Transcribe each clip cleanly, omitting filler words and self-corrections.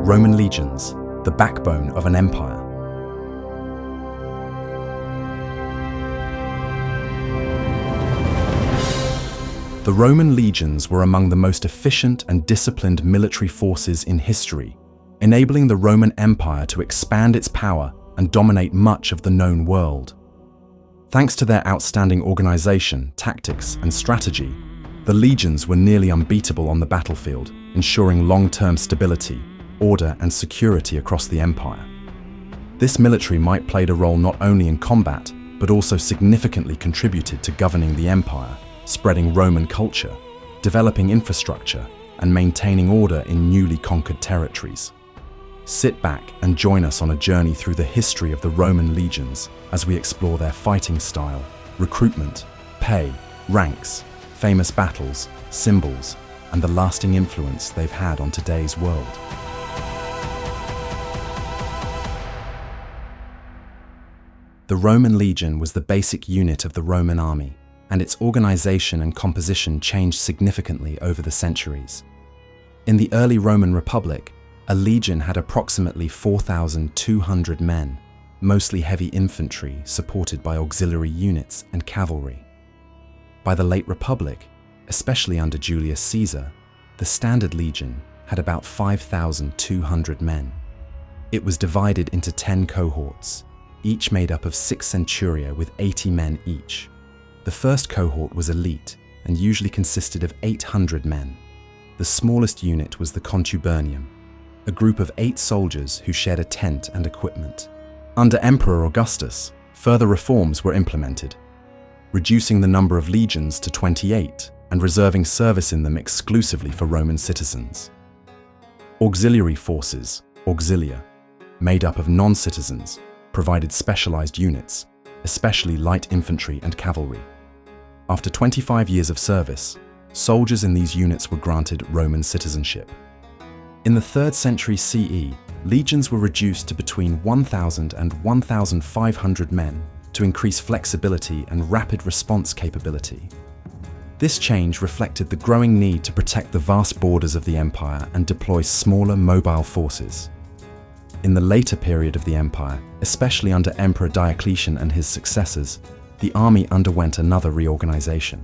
Roman legions, the backbone of an empire. The Roman legions were among the most efficient and disciplined military forces in history, enabling the Roman Empire to expand its power and dominate much of the known world. Thanks to their outstanding organization, tactics, and strategy, the legions were nearly unbeatable on the battlefield, ensuring long-term stability, order, and security across the empire. This military might played a role not only in combat, but also significantly contributed to governing the empire, spreading Roman culture, developing infrastructure, and maintaining order in newly conquered territories. Sit back and join us on a journey through the history of the Roman legions as we explore their fighting style, recruitment, pay, ranks, famous battles, symbols, and the lasting influence they've had on today's world. The Roman legion was the basic unit of the Roman army, and its organization and composition changed significantly over the centuries. In the early Roman Republic, a legion had approximately 4,200 men, mostly heavy infantry supported by auxiliary units and cavalry. By the late Republic, especially under Julius Caesar, the standard legion had about 5,200 men. It was divided into 10 cohorts, each made up of 6 centuria with 80 men each. The first cohort was elite and usually consisted of 800 men. The smallest unit was the contubernium, a group of 8 soldiers who shared a tent and equipment. Under Emperor Augustus, further reforms were implemented, reducing the number of legions to 28 and reserving service in them exclusively for Roman citizens. Auxiliary forces, auxilia, made up of non-citizens, provided specialized units, especially light infantry and cavalry. After 25 years of service, soldiers in these units were granted Roman citizenship. In the 3rd century CE, legions were reduced to between 1,000 and 1,500 men to increase flexibility and rapid response capability. This change reflected the growing need to protect the vast borders of the empire and deploy smaller mobile forces. In the later period of the empire, especially under Emperor Diocletian and his successors, the army underwent another reorganization.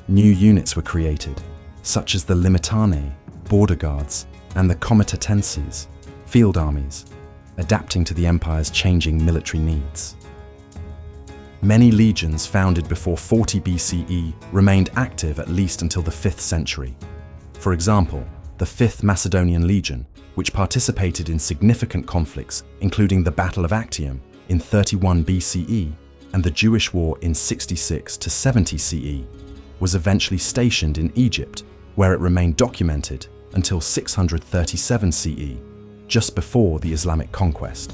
New units were created, such as the limitanae, border guards, and the comitatenses, field armies, adapting to the empire's changing military needs. Many legions founded before 40 BCE remained active at least until the 5th century. For example, the 5th Macedonian Legion, which participated in significant conflicts, including the Battle of Actium in 31 BCE and the Jewish War in 66 to 70 CE, was eventually stationed in Egypt, where it remained documented until 637 CE, just before the Islamic conquest.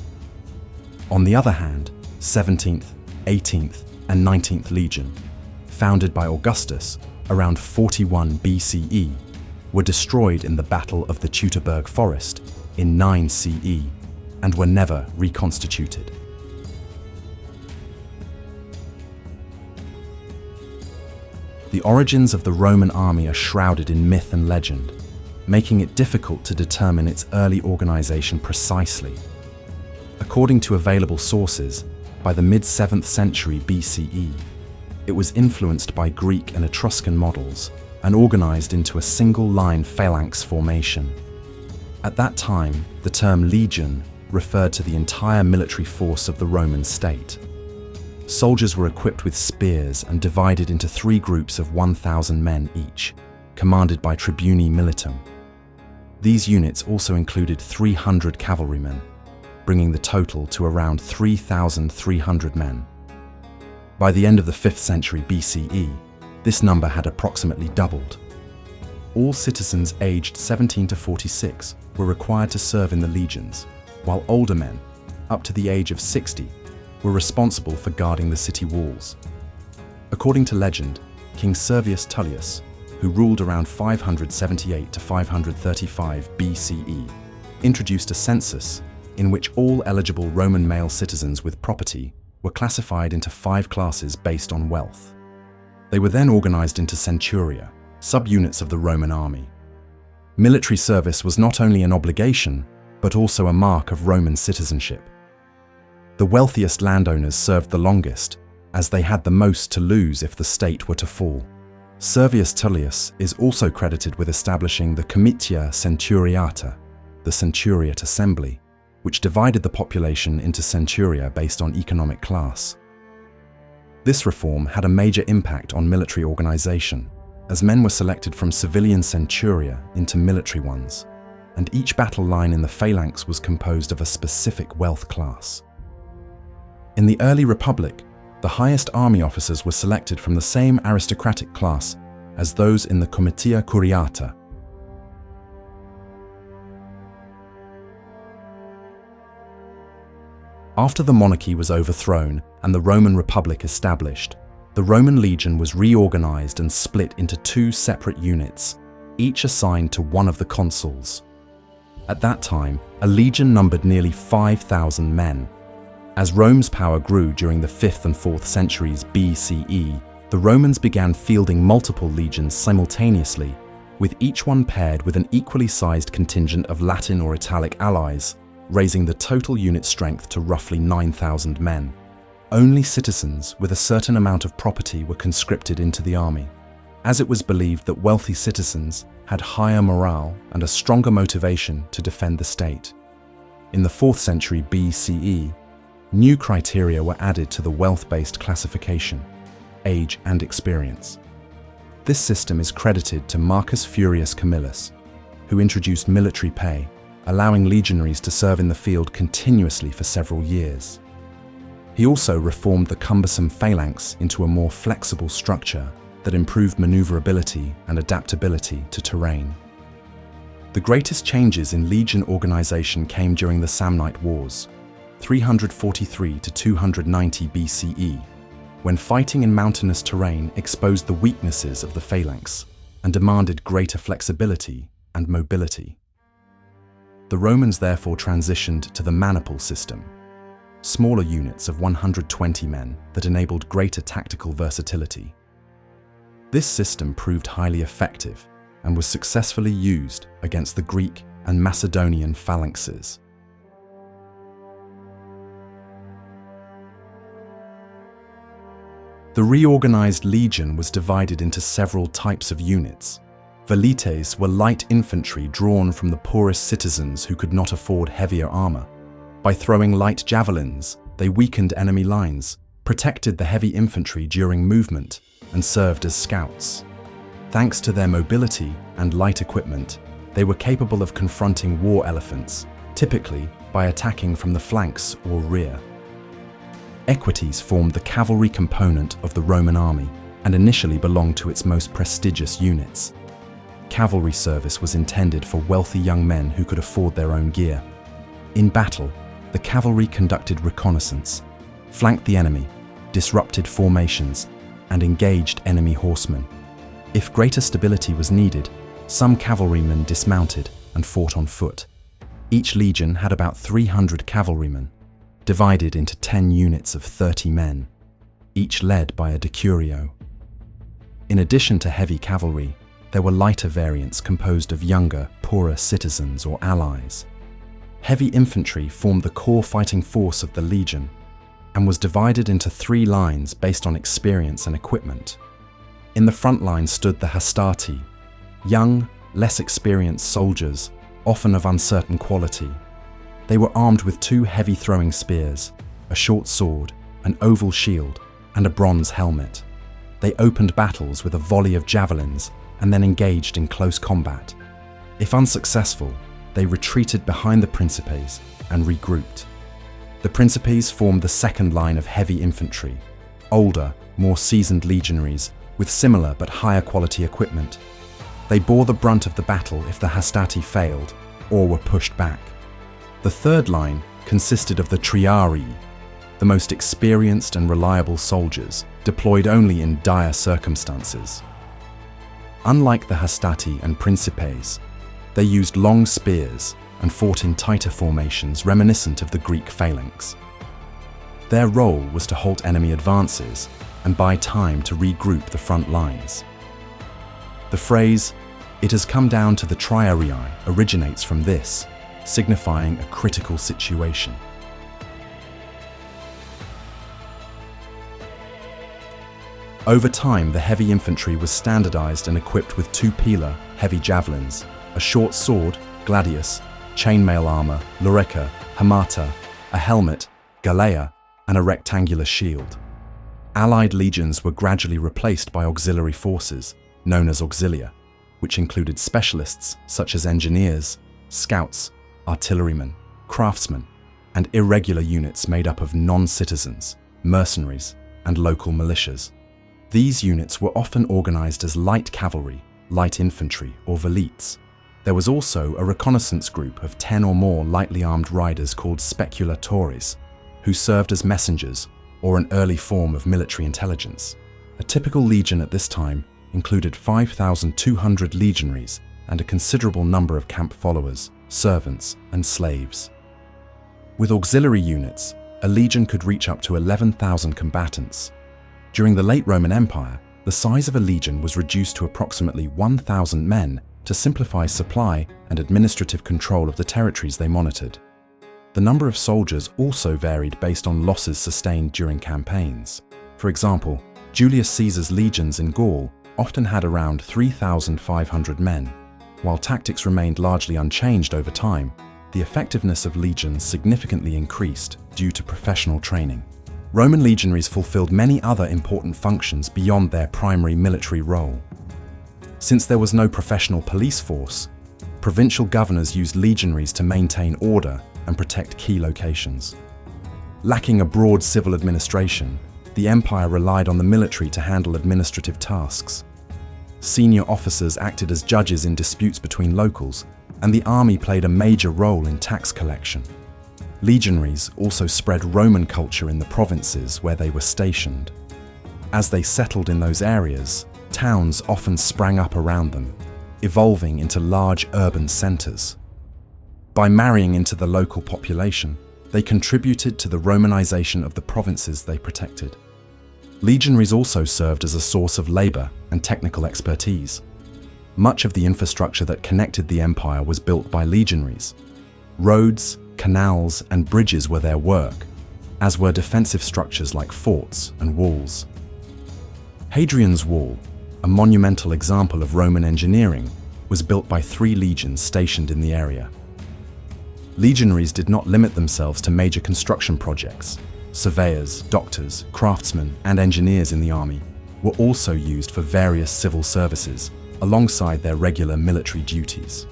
On the other hand, 17th, 18th, and 19th Legion, founded by Augustus around 41 BCE, were destroyed in the Battle of the Teutoburg Forest in 9 CE and were never reconstituted. The origins of the Roman army are shrouded in myth and legend, making it difficult to determine its early organization precisely. According to available sources, by the mid-7th century BCE, it was influenced by Greek and Etruscan models and organized into a single-line phalanx formation. At that time, the term legion referred to the entire military force of the Roman state. Soldiers were equipped with spears and divided into 3 groups of 1,000 men each, commanded by tribuni militum. These units also included 300 cavalrymen, bringing the total to around 3,300 men. By the end of the 5th century BCE, this number had approximately doubled. All citizens aged 17 to 46 were required to serve in the legions, while older men, up to the age of 60, were responsible for guarding the city walls. According to legend, King Servius Tullius, who ruled around 578 to 535 BCE, introduced a census in which all eligible Roman male citizens with property were classified into 5 classes based on wealth. They were then organized into centuria, subunits of the Roman army. Military service was not only an obligation, but also a mark of Roman citizenship. The wealthiest landowners served the longest, as they had the most to lose if the state were to fall. Servius Tullius is also credited with establishing the Comitia Centuriata, the Centuriate Assembly, which divided the population into centuria based on economic class. This reform had a major impact on military organization, as men were selected from civilian centuria into military ones, and each battle line in the phalanx was composed of a specific wealth class. In the early Republic, the highest army officers were selected from the same aristocratic class as those in the Comitia Curiata. After the monarchy was overthrown and the Roman Republic established, the Roman legion was reorganized and split into two separate units, each assigned to one of the consuls. At that time, a legion numbered nearly 5,000 men. As Rome's power grew during the 5th and 4th centuries BCE, the Romans began fielding multiple legions simultaneously, with each one paired with an equally sized contingent of Latin or Italic allies, raising the total unit strength to roughly 9,000 men. Only citizens with a certain amount of property were conscripted into the army, as it was believed that wealthy citizens had higher morale and a stronger motivation to defend the state. In the 4th century BCE, new criteria were added to the wealth-based classification: age and experience. This system is credited to Marcus Furius Camillus, who introduced military pay, allowing legionaries to serve in the field continuously for several years. He also reformed the cumbersome phalanx into a more flexible structure that improved maneuverability and adaptability to terrain. The greatest changes in legion organization came during the Samnite Wars, 343 to 290 BCE, when fighting in mountainous terrain exposed the weaknesses of the phalanx and demanded greater flexibility and mobility. The Romans therefore transitioned to the maniple system, smaller units of 120 men that enabled greater tactical versatility. This system proved highly effective and was successfully used against the Greek and Macedonian phalanxes. The reorganized legion was divided into several types of units. Velites were light infantry drawn from the poorest citizens who could not afford heavier armor. By throwing light javelins, they weakened enemy lines, protected the heavy infantry during movement, and served as scouts. Thanks to their mobility and light equipment, they were capable of confronting war elephants, typically by attacking from the flanks or rear. Equites formed the cavalry component of the Roman army and initially belonged to its most prestigious units. Cavalry service was intended for wealthy young men who could afford their own gear. In battle, the cavalry conducted reconnaissance, flanked the enemy, disrupted formations, and engaged enemy horsemen. If greater stability was needed, some cavalrymen dismounted and fought on foot. Each legion had about 300 cavalrymen, divided into 10 units of 30 men, each led by a decurio. In addition to heavy cavalry, there were lighter variants composed of younger, poorer citizens or allies. Heavy infantry formed the core fighting force of the legion and was divided into 3 lines based on experience and equipment. In the front line stood the hastati, young, less experienced soldiers, often of uncertain quality. They were armed with 2 heavy throwing spears, a short sword, an oval shield, and a bronze helmet. They opened battles with a volley of javelins and then engaged in close combat. If unsuccessful, they retreated behind the Principes and regrouped. The Principes formed the second line of heavy infantry, older, more seasoned legionaries with similar but higher quality equipment. They bore the brunt of the battle if the hastati failed or were pushed back. The third line consisted of the triarii, the most experienced and reliable soldiers, deployed only in dire circumstances. Unlike the hastati and Principes, they used long spears and fought in tighter formations reminiscent of the Greek phalanx. Their role was to halt enemy advances and buy time to regroup the front lines. The phrase, "it has come down to the triarii," originates from this. signifying a critical situation. Over time, the heavy infantry was standardized and equipped with two-pilar, heavy javelins, a short sword, gladius, chainmail armor, lorica, hamata, a helmet, galea, and a rectangular shield. Allied legions were gradually replaced by auxiliary forces, known as auxilia, which included specialists such as engineers, scouts, artillerymen, craftsmen, and irregular units made up of non-citizens, mercenaries, and local militias. These units were often organized as light cavalry, light infantry, or velites. There was also a reconnaissance group of 10 or more lightly armed riders called speculatores, who served as messengers or an early form of military intelligence. A typical legion at this time included 5,200 legionaries and a considerable number of camp followers, servants, and slaves. With auxiliary units, a legion could reach up to 11,000 combatants. During the late Roman Empire, the size of a legion was reduced to approximately 1,000 men to simplify supply and administrative control of the territories they monitored. The number of soldiers also varied based on losses sustained during campaigns. For example, Julius Caesar's legions in Gaul often had around 3,500 men. While tactics remained largely unchanged over time, the effectiveness of legions significantly increased due to professional training. Roman legionaries fulfilled many other important functions beyond their primary military role. Since there was no professional police force, provincial governors used legionaries to maintain order and protect key locations. Lacking a broad civil administration, the empire relied on the military to handle administrative tasks. Senior officers acted as judges in disputes between locals, and the army played a major role in tax collection. Legionaries also spread Roman culture in the provinces where they were stationed. As they settled in those areas, towns often sprang up around them, evolving into large urban centers. By marrying into the local population, they contributed to the Romanization of the provinces they protected. Legionaries also served as a source of labor and technical expertise. Much of the infrastructure that connected the empire was built by legionaries. Roads, canals, and bridges were their work, as were defensive structures like forts and walls. Hadrian's Wall, a monumental example of Roman engineering, was built by 3 legions stationed in the area. Legionaries did not limit themselves to major construction projects. Surveyors, doctors, craftsmen, and engineers in the army were also used for various civil services, alongside their regular military duties.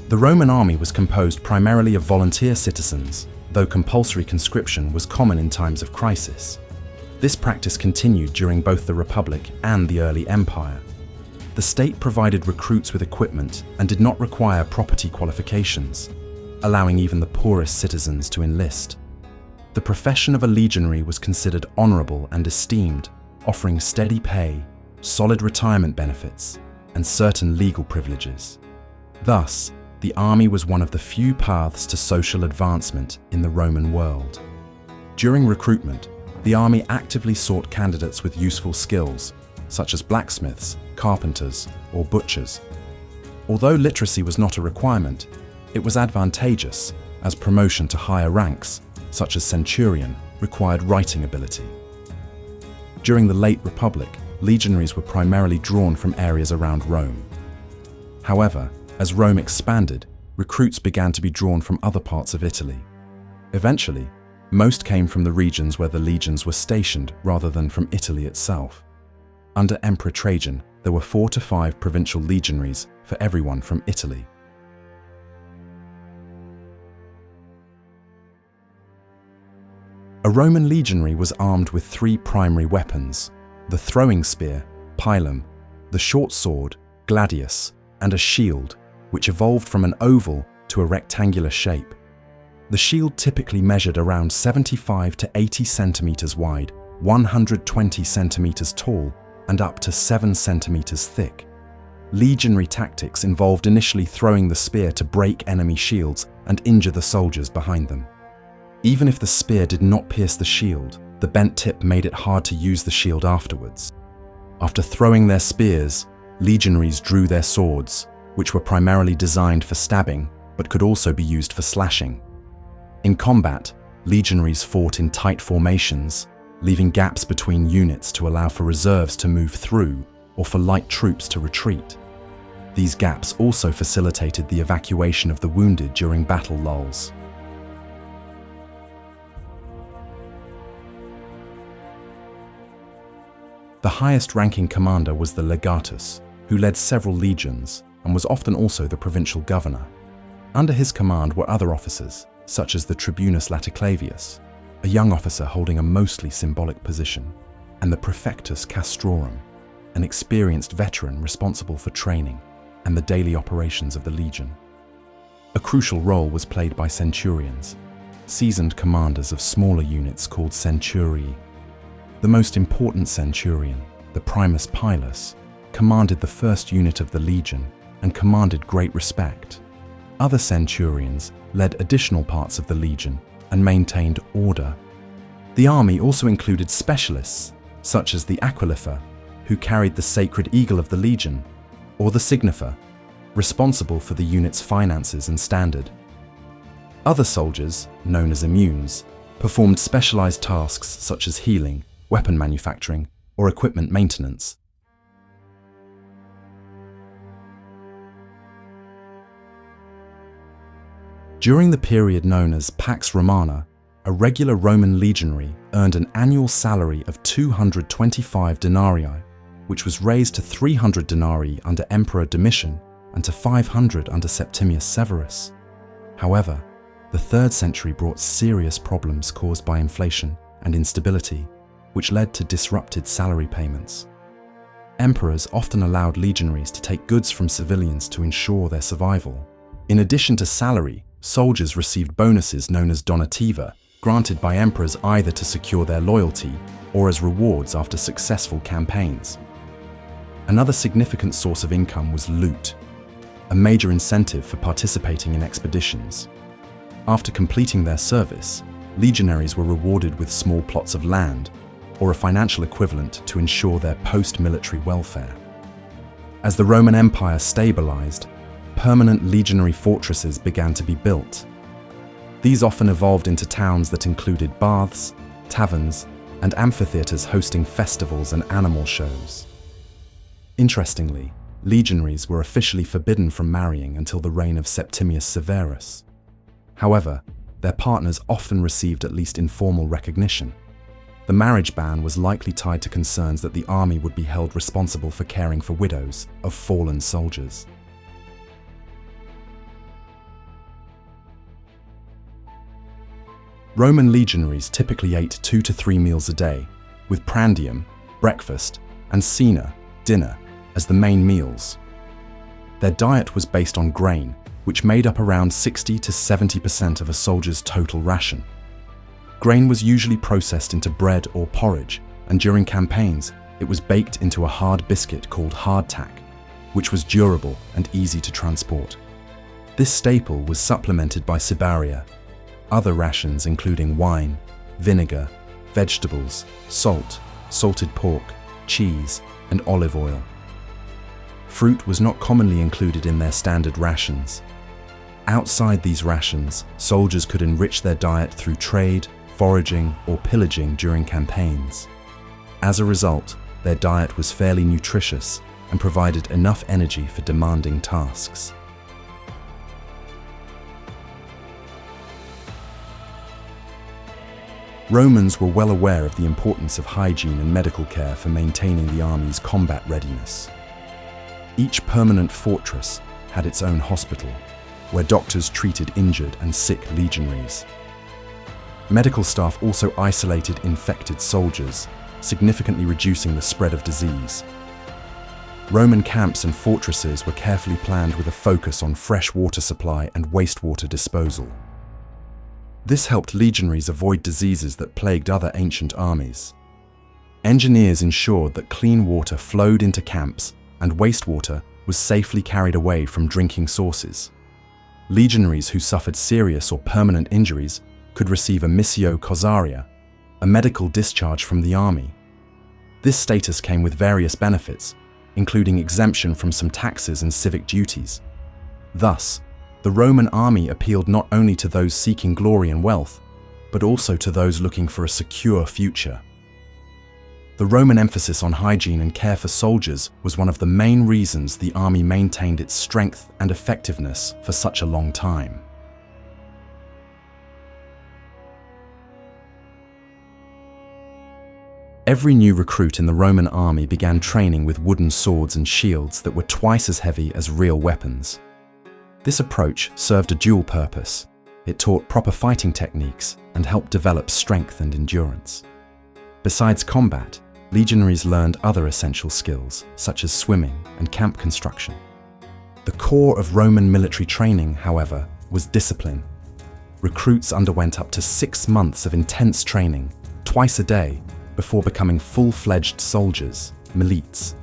The Roman army was composed primarily of volunteer citizens, though compulsory conscription was common in times of crisis. This practice continued during both the Republic and the early Empire. The state provided recruits with equipment and did not require property qualifications, allowing even the poorest citizens to enlist. The profession of a legionary was considered honorable and esteemed, offering steady pay, solid retirement benefits, and certain legal privileges. Thus, the army was one of the few paths to social advancement in the Roman world. During recruitment, the army actively sought candidates with useful skills, such as blacksmiths, carpenters, or butchers. Although literacy was not a requirement, it was advantageous, as promotion to higher ranks, such as Centurion, required writing ability. During the late Republic, legionaries were primarily drawn from areas around Rome. However, as Rome expanded, recruits began to be drawn from other parts of Italy. Eventually, most came from the regions where the legions were stationed rather than from Italy itself. Under Emperor Trajan, there were 4 to 5 provincial legionaries for everyone from Italy. A Roman legionary was armed with 3 primary weapons: the throwing spear, pilum, the short sword, gladius, and a shield, which evolved from an oval to a rectangular shape. The shield typically measured around 75 to 80 centimeters wide, 120 centimeters tall, and up to 7 centimeters thick. Legionary tactics involved initially throwing the spear to break enemy shields and injure the soldiers behind them. Even if the spear did not pierce the shield, the bent tip made it hard to use the shield afterwards. After throwing their spears, legionaries drew their swords, which were primarily designed for stabbing, but could also be used for slashing. In combat, legionaries fought in tight formations, leaving gaps between units to allow for reserves to move through or for light troops to retreat. These gaps also facilitated the evacuation of the wounded during battle lulls. The highest-ranking commander was the legatus, who led several legions and was often also the provincial governor. Under his command were other officers, such as the tribunus laticlavius, a young officer holding a mostly symbolic position, and the praefectus castrorum, an experienced veteran responsible for training and the daily operations of the legion. A crucial role was played by centurions, seasoned commanders of smaller units called centurii. The most important centurion, the primus pilus, commanded the first unit of the legion and commanded great respect. Other centurions led additional parts of the legion and maintained order. The army also included specialists, such as the aquilifer, who carried the sacred eagle of the legion, or the signifer, responsible for the unit's finances and standard. Other soldiers, known as immunes, performed specialized tasks such as healing, weapon manufacturing, or equipment maintenance. During the period known as Pax Romana, a regular Roman legionary earned an annual salary of 225 denarii, which was raised to 300 denarii under Emperor Domitian and to 500 under Septimius Severus. However, the 3rd century brought serious problems caused by inflation and instability, which led to disrupted salary payments. Emperors often allowed legionaries to take goods from civilians to ensure their survival. In addition to salary, soldiers received bonuses known as donativa, granted by emperors either to secure their loyalty or as rewards after successful campaigns. Another significant source of income was loot, a major incentive for participating in expeditions. After completing their service, legionaries were rewarded with small plots of land or a financial equivalent to ensure their post-military welfare. As the Roman Empire stabilized, permanent legionary fortresses began to be built. These often evolved into towns that included baths, taverns, and amphitheaters hosting festivals and animal shows. Interestingly, legionaries were officially forbidden from marrying until the reign of Septimius Severus. However, their partners often received at least informal recognition. The marriage ban was likely tied to concerns that the army would be held responsible for caring for widows of fallen soldiers. Roman legionaries typically ate 2 to 3 meals a day, with prandium, breakfast, and cena, dinner, as the main meals. Their diet was based on grain, which made up around 60 to 70% of a soldier's total ration. Grain was usually processed into bread or porridge, and during campaigns, it was baked into a hard biscuit called hardtack, which was durable and easy to transport. This staple was supplemented by cibaria, other rations including wine, vinegar, vegetables, salt, salted pork, cheese, and olive oil. Fruit was not commonly included in their standard rations. Outside these rations, soldiers could enrich their diet through trade, foraging, or pillaging during campaigns. As a result, their diet was fairly nutritious and provided enough energy for demanding tasks. Romans were well aware of the importance of hygiene and medical care for maintaining the army's combat readiness. Each permanent fortress had its own hospital, where doctors treated injured and sick legionaries. Medical staff also isolated infected soldiers, significantly reducing the spread of disease. Roman camps and fortresses were carefully planned with a focus on fresh water supply and wastewater disposal. This helped legionaries avoid diseases that plagued other ancient armies. Engineers ensured that clean water flowed into camps and wastewater was safely carried away from drinking sources. Legionaries who suffered serious or permanent injuries could receive a missio causaria, a medical discharge from the army. This status came with various benefits, including exemption from some taxes and civic duties. Thus, the Roman army appealed not only to those seeking glory and wealth, but also to those looking for a secure future. The Roman emphasis on hygiene and care for soldiers was one of the main reasons the army maintained its strength and effectiveness for such a long time. Every new recruit in the Roman army began training with wooden swords and shields that were twice as heavy as real weapons. This approach served a dual purpose. It taught proper fighting techniques and helped develop strength and endurance. Besides combat, legionaries learned other essential skills, such as swimming and camp construction. The core of Roman military training, however, was discipline. Recruits underwent up to 6 months of intense training, twice a day, before becoming full-fledged soldiers, milites.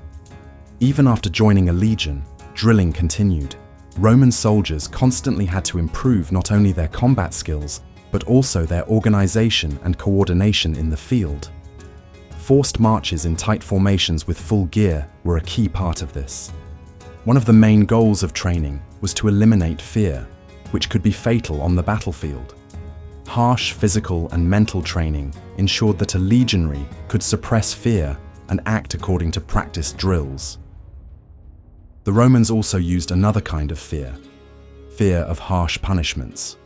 Even after joining a legion, drilling continued. Roman soldiers constantly had to improve not only their combat skills, but also their organization and coordination in the field. Forced marches in tight formations with full gear were a key part of this. One of the main goals of training was to eliminate fear, which could be fatal on the battlefield. Harsh physical and mental training ensured that a legionary could suppress fear and act according to practiced drills. The Romans also used another kind of fear of harsh punishments.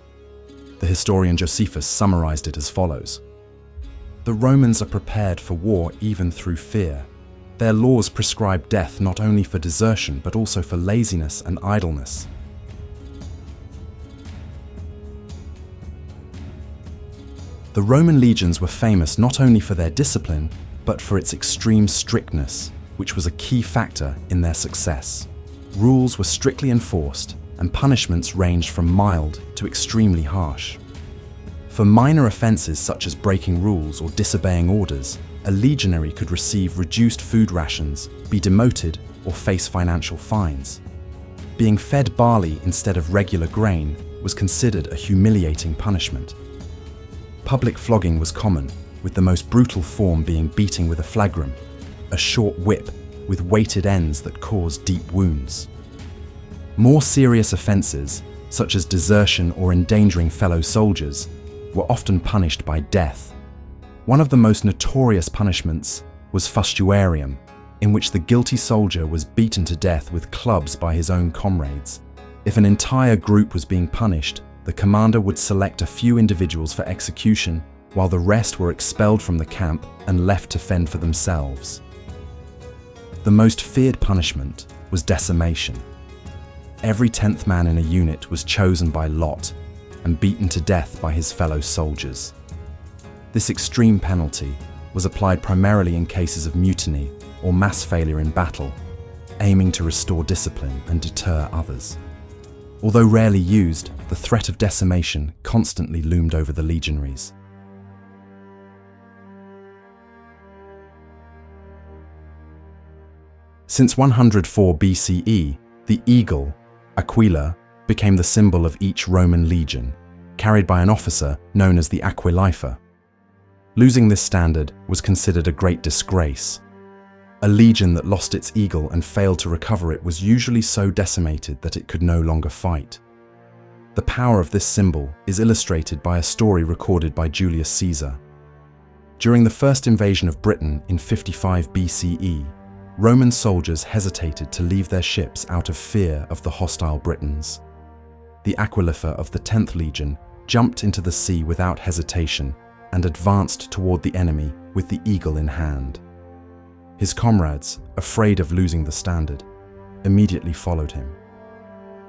The historian Josephus summarized it as follows: "The Romans are prepared for war even through fear. Their laws prescribe death not only for desertion but also for laziness and idleness." The Roman legions were famous not only for their discipline, but for its extreme strictness, which was a key factor in their success. Rules were strictly enforced, and punishments ranged from mild to extremely harsh. For minor offenses such as breaking rules or disobeying orders, a legionary could receive reduced food rations, be demoted, or face financial fines. Being fed barley instead of regular grain was considered a humiliating punishment. Public flogging was common, with the most brutal form being beating with a flagrum, a short whip with weighted ends that caused deep wounds. More serious offences, such as desertion or endangering fellow soldiers, were often punished by death. One of the most notorious punishments was fustuarium, in which the guilty soldier was beaten to death with clubs by his own comrades. If an entire group was being punished, the commander would select a few individuals for execution, while the rest were expelled from the camp and left to fend for themselves. The most feared punishment was decimation. Every 10th man in a unit was chosen by lot and beaten to death by his fellow soldiers. This extreme penalty was applied primarily in cases of mutiny or mass failure in battle, aiming to restore discipline and deter others. Although rarely used, the threat of decimation constantly loomed over the legionaries. Since 104 BCE, the eagle, aquila, became the symbol of each Roman legion, carried by an officer known as the aquilifer. Losing this standard was considered a great disgrace. A legion that lost its eagle and failed to recover it was usually so decimated that it could no longer fight. The power of this symbol is illustrated by a story recorded by Julius Caesar. During the first invasion of Britain in 55 BCE, Roman soldiers hesitated to leave their ships out of fear of the hostile Britons. The aquilifer of the 10th Legion jumped into the sea without hesitation and advanced toward the enemy with the eagle in hand. His comrades, afraid of losing the standard, immediately followed him.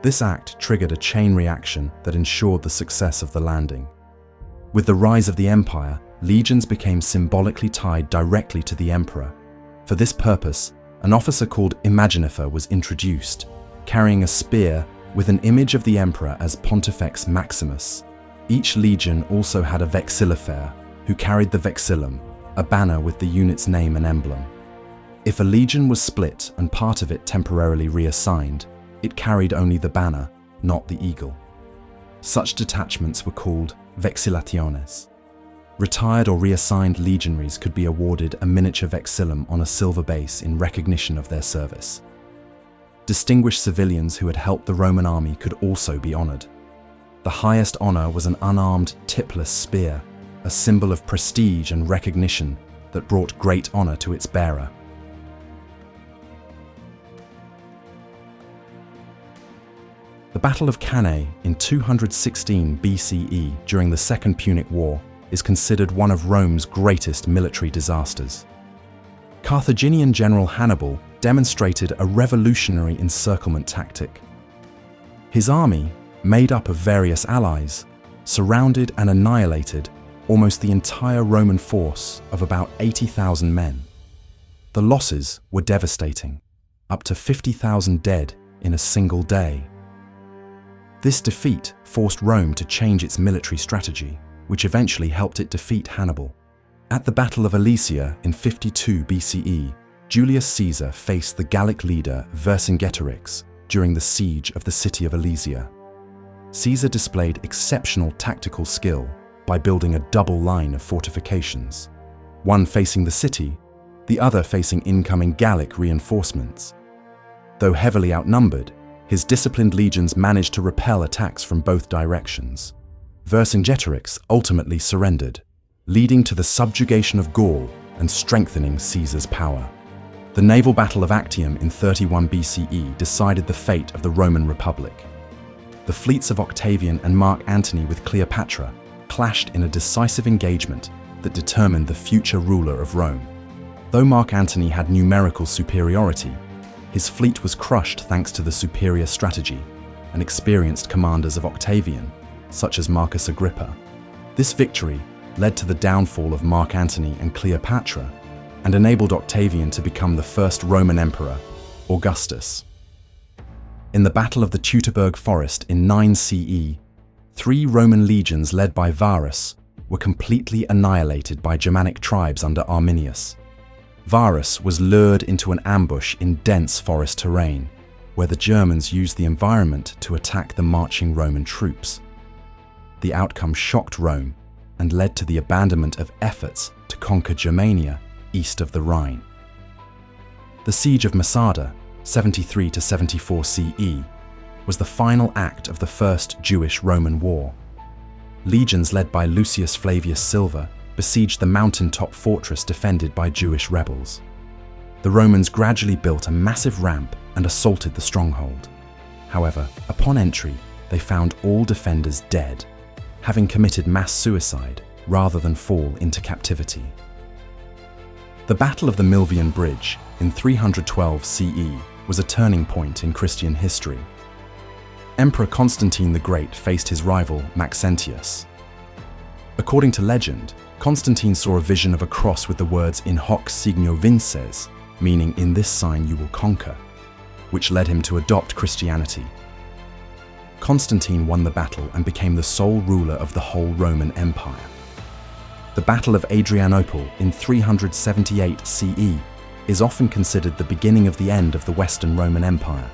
This act triggered a chain reaction that ensured the success of the landing. With the rise of the empire, legions became symbolically tied directly to the emperor. For this purpose, an officer called imaginifer was introduced, carrying a spear with an image of the emperor as Pontifex Maximus. Each legion also had a vexillifer, who carried the vexillum, a banner with the unit's name and emblem. If a legion was split and part of it temporarily reassigned, it carried only the banner, not the eagle. Such detachments were called vexillationes. Retired or reassigned legionaries could be awarded a miniature vexillum on a silver base in recognition of their service. Distinguished civilians who had helped the Roman army could also be honored. The highest honor was an unarmed, tipless spear, a symbol of prestige and recognition that brought great honor to its bearer. The Battle of Cannae in 216 BCE during the Second Punic War is considered one of Rome's greatest military disasters. Carthaginian general Hannibal demonstrated a revolutionary encirclement tactic. His army, made up of various allies, surrounded and annihilated almost the entire Roman force of about 80,000 men. The losses were devastating, up to 50,000 dead in a single day. This defeat forced Rome to change its military strategy, which eventually helped it defeat Hannibal. At the Battle of Alesia in 52 BCE, Julius Caesar faced the Gallic leader Vercingetorix during the siege of the city of Alesia. Caesar displayed exceptional tactical skill by building a double line of fortifications, one facing the city, the other facing incoming Gallic reinforcements. Though heavily outnumbered, his disciplined legions managed to repel attacks from both directions. Vercingetorix ultimately surrendered, leading to the subjugation of Gaul and strengthening Caesar's power. The naval battle of Actium in 31 BCE decided the fate of the Roman Republic. The fleets of Octavian and Mark Antony with Cleopatra clashed in a decisive engagement that determined the future ruler of Rome. Though Mark Antony had numerical superiority, his fleet was crushed thanks to the superior strategy and experienced commanders of Octavian, such as Marcus Agrippa. This victory led to the downfall of Mark Antony and Cleopatra and enabled Octavian to become the first Roman emperor, Augustus. In the Battle of the Teutoburg Forest in 9 CE, 3 Roman legions led by Varus were completely annihilated by Germanic tribes under Arminius. Varus was lured into an ambush in dense forest terrain, where the Germans used the environment to attack the marching Roman troops. The outcome shocked Rome and led to the abandonment of efforts to conquer Germania east of the Rhine. The Siege of Masada, 73 to 74 CE, was the final act of the First Jewish-Roman War. Legions led by Lucius Flavius Silva besieged the mountaintop fortress defended by Jewish rebels. The Romans gradually built a massive ramp and assaulted the stronghold. However, upon entry, they found all defenders dead, having committed mass suicide rather than fall into captivity. The Battle of the Milvian Bridge in 312 CE was a turning point in Christian history. Emperor Constantine the Great faced his rival Maxentius. According to legend, Constantine saw a vision of a cross with the words "in hoc signo vinces," meaning "in this sign you will conquer," which led him to adopt Christianity. Constantine won the battle and became the sole ruler of the whole Roman Empire. The Battle of Adrianople in 378 CE is often considered the beginning of the end of the Western Roman Empire.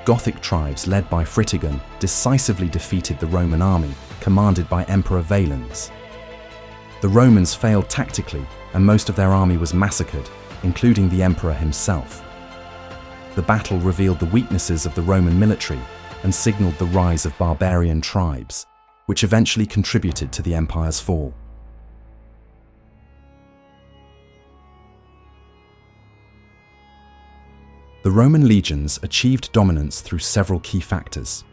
Gothic tribes led by Fritigern decisively defeated the Roman army commanded by Emperor Valens. The Romans failed tactically and most of their army was massacred, including the emperor himself. The battle revealed the weaknesses of the Roman military and signaled the rise of barbarian tribes, which eventually contributed to the empire's fall. The Roman legions achieved dominance through several key factors.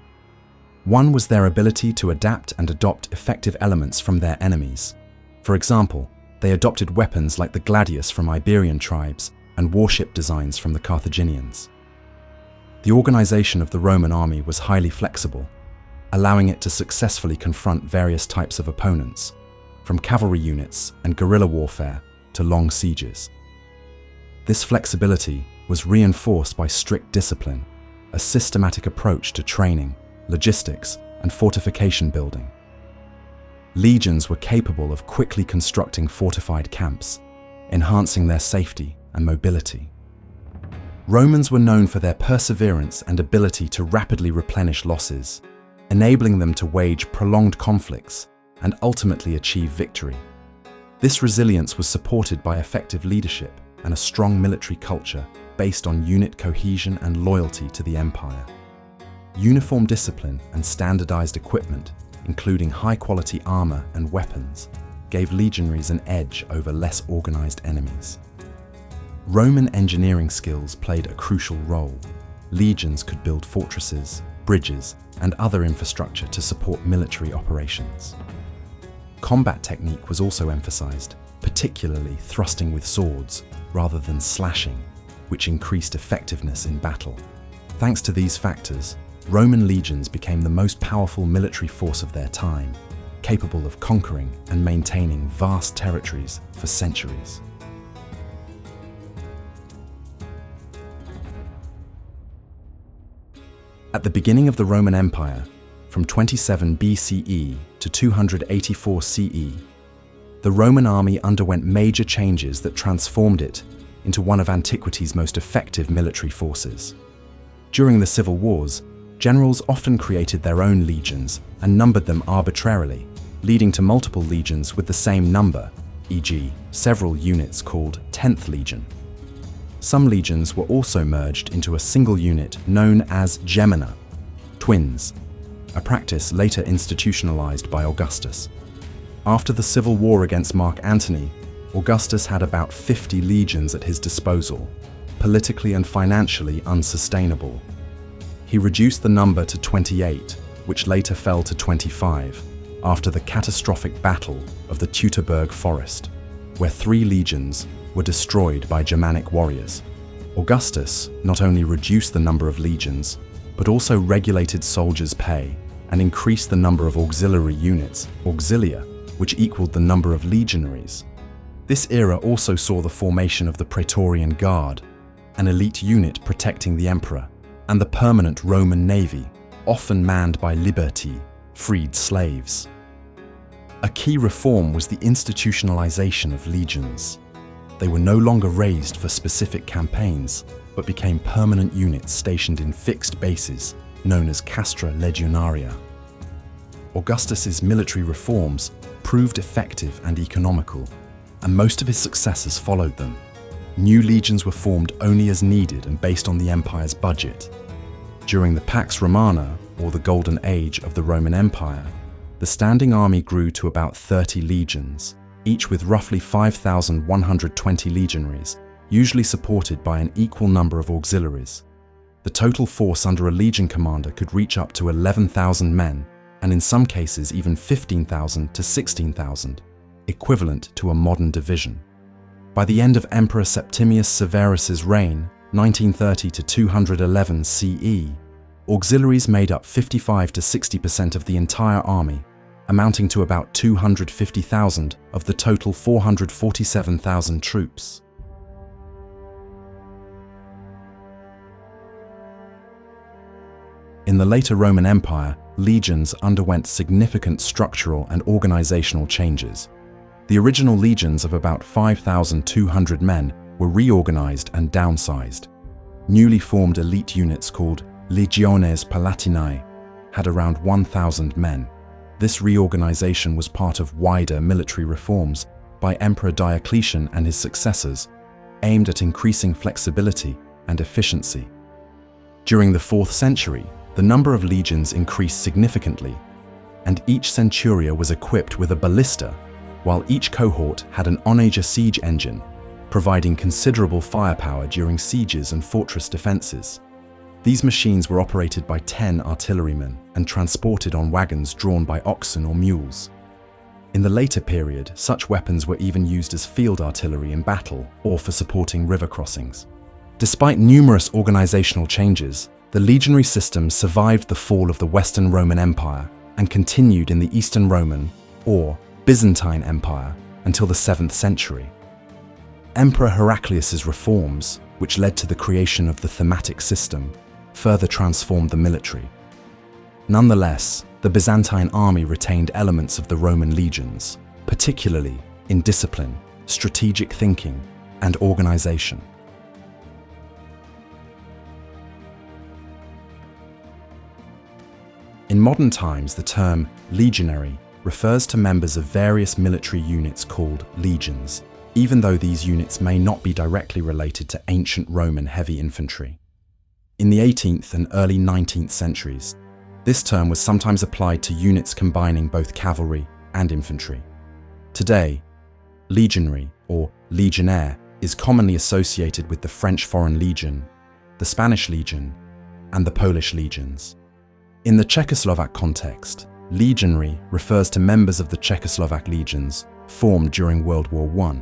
One was their ability to adapt and adopt effective elements from their enemies. For example, they adopted weapons like the gladius from Iberian tribes and warship designs from the Carthaginians. The organization of the Roman army was highly flexible, allowing it to successfully confront various types of opponents, from cavalry units and guerrilla warfare to long sieges. This flexibility was reinforced by strict discipline, a systematic approach to training, logistics, and fortification building. Legions were capable of quickly constructing fortified camps, enhancing their safety and mobility. Romans were known for their perseverance and ability to rapidly replenish losses, enabling them to wage prolonged conflicts and ultimately achieve victory. This resilience was supported by effective leadership and a strong military culture based on unit cohesion and loyalty to the empire. Uniform discipline and standardized equipment, including high-quality armor and weapons, gave legionaries an edge over less organized enemies. Roman engineering skills played a crucial role. Legions could build fortresses, bridges, and other infrastructure to support military operations. Combat technique was also emphasized, particularly thrusting with swords rather than slashing, which increased effectiveness in battle. Thanks to these factors, Roman legions became the most powerful military force of their time, capable of conquering and maintaining vast territories for centuries. At the beginning of the Roman Empire, from 27 BCE to 284 CE, the Roman army underwent major changes that transformed it into one of antiquity's most effective military forces. During the civil wars, generals often created their own legions and numbered them arbitrarily, leading to multiple legions with the same number, e.g., several units called 10th Legion. Some legions were also merged into a single unit known as gemina, twins, a practice later institutionalized by Augustus. After the civil war against Mark Antony, Augustus had about 50 legions at his disposal, politically and financially unsustainable. He reduced the number to 28, which later fell to 25, after the catastrophic Battle of the Teutoburg Forest, where 3 legions were destroyed by Germanic warriors. Augustus not only reduced the number of legions, but also regulated soldiers' pay and increased the number of auxiliary units, auxilia, which equaled the number of legionaries. This era also saw the formation of the Praetorian Guard, an elite unit protecting the emperor, and the permanent Roman navy, often manned by liberti, freed slaves. A key reform was the institutionalization of legions. They were no longer raised for specific campaigns, but became permanent units stationed in fixed bases, known as castra legionaria. Augustus's military reforms proved effective and economical, and most of his successors followed them. New legions were formed only as needed and based on the empire's budget. During the Pax Romana, or the Golden Age of the Roman Empire, the standing army grew to about 30 legions, each with roughly 5,120 legionaries, usually supported by an equal number of auxiliaries. The total force under a legion commander could reach up to 11,000 men, and in some cases even 15,000 to 16,000, equivalent to a modern division. By the end of Emperor Septimius Severus's reign, 1930 to 211 CE, auxiliaries made up 55 to 60% of the entire army, amounting to about 250,000 of the total 447,000 troops. In the later Roman Empire, legions underwent significant structural and organizational changes. The original legions of about 5,200 men were reorganized and downsized. Newly formed elite units called Legiones Palatinae had around 1,000 men. This reorganization was part of wider military reforms by Emperor Diocletian and his successors, aimed at increasing flexibility and efficiency. During the 4th century, the number of legions increased significantly, and each centuria was equipped with a ballista, while each cohort had an onager siege engine, providing considerable firepower during sieges and fortress defenses. These machines were operated by 10 artillerymen and transported on wagons drawn by oxen or mules. In the later period, such weapons were even used as field artillery in battle or for supporting river crossings. Despite numerous organizational changes, the legionary system survived the fall of the Western Roman Empire and continued in the Eastern Roman, or Byzantine Empire, until the 7th century. Emperor Heraclius's reforms, which led to the creation of the thematic system, further transformed the military. Nonetheless, the Byzantine army retained elements of the Roman legions, particularly in discipline, strategic thinking, and organization. In modern times, the term legionary refers to members of various military units called legions, even though these units may not be directly related to ancient Roman heavy infantry. In the 18th and early 19th centuries, this term was sometimes applied to units combining both cavalry and infantry. Today, legionary or legionnaire is commonly associated with the French Foreign Legion, the Spanish Legion, and the Polish legions. In the Czechoslovak context, legionary refers to members of the Czechoslovak legions formed during World War I.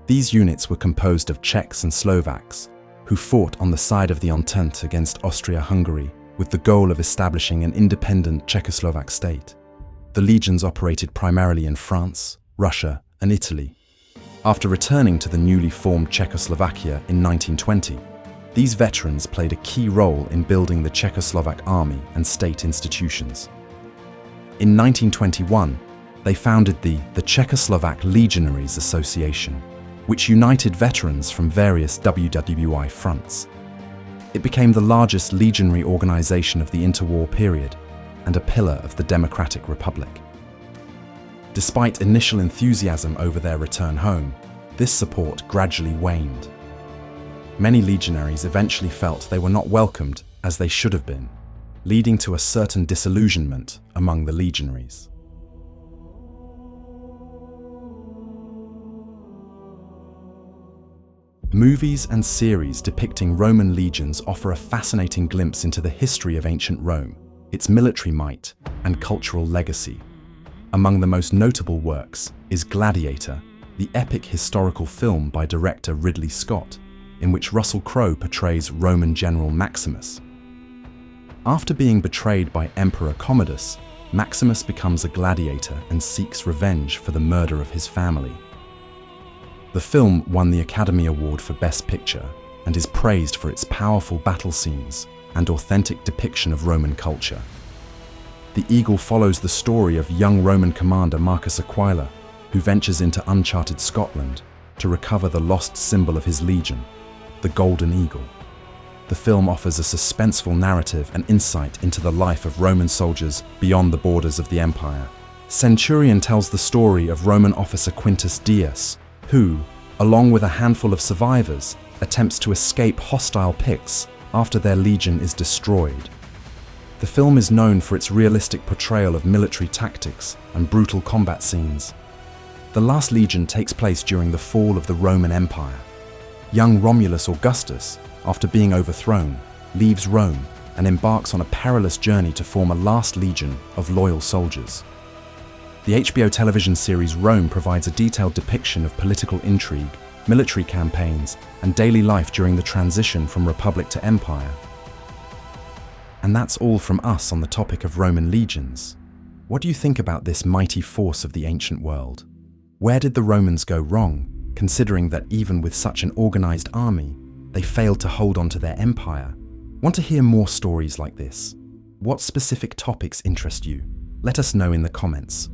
These units were composed of Czechs and Slovaks who fought on the side of the Entente against Austria-Hungary with the goal of establishing an independent Czechoslovak state. The legions operated primarily in France, Russia, and Italy. After returning to the newly formed Czechoslovakia in 1920, these veterans played a key role in building the Czechoslovak army and state institutions. In 1921, they founded the Czechoslovak Legionaries Association, which united veterans from various WWI fronts. It became the largest legionary organization of the interwar period and a pillar of the Democratic Republic. Despite initial enthusiasm over their return home, this support gradually waned. Many legionaries eventually felt they were not welcomed as they should have been, leading to a certain disillusionment among the legionaries. Movies and series depicting Roman legions offer a fascinating glimpse into the history of ancient Rome, its military might, and cultural legacy. Among the most notable works is Gladiator, the epic historical film by director Ridley Scott, in which Russell Crowe portrays Roman general Maximus. After being betrayed by Emperor Commodus, Maximus becomes a gladiator and seeks revenge for the murder of his family. The film won the Academy Award for Best Picture and is praised for its powerful battle scenes and authentic depiction of Roman culture. The Eagle follows the story of young Roman commander Marcus Aquila, who ventures into uncharted Scotland to recover the lost symbol of his legion, the Golden Eagle. The film offers a suspenseful narrative and insight into the life of Roman soldiers beyond the borders of the empire. Centurion tells the story of Roman officer Quintus Dius, who, along with a handful of survivors, attempts to escape hostile Picts after their legion is destroyed. The film is known for its realistic portrayal of military tactics and brutal combat scenes. The Last Legion takes place during the fall of the Roman Empire. Young Romulus Augustus, after being overthrown, leaves Rome and embarks on a perilous journey to form a last legion of loyal soldiers. The HBO television series Rome provides a detailed depiction of political intrigue, military campaigns, and daily life during the transition from republic to empire. And that's all from us on the topic of Roman legions. What do you think about this mighty force of the ancient world? Where did the Romans go wrong, considering that even with such an organized army, they failed to hold on to their empire? Want to hear more stories like this? What specific topics interest you? Let us know in the comments.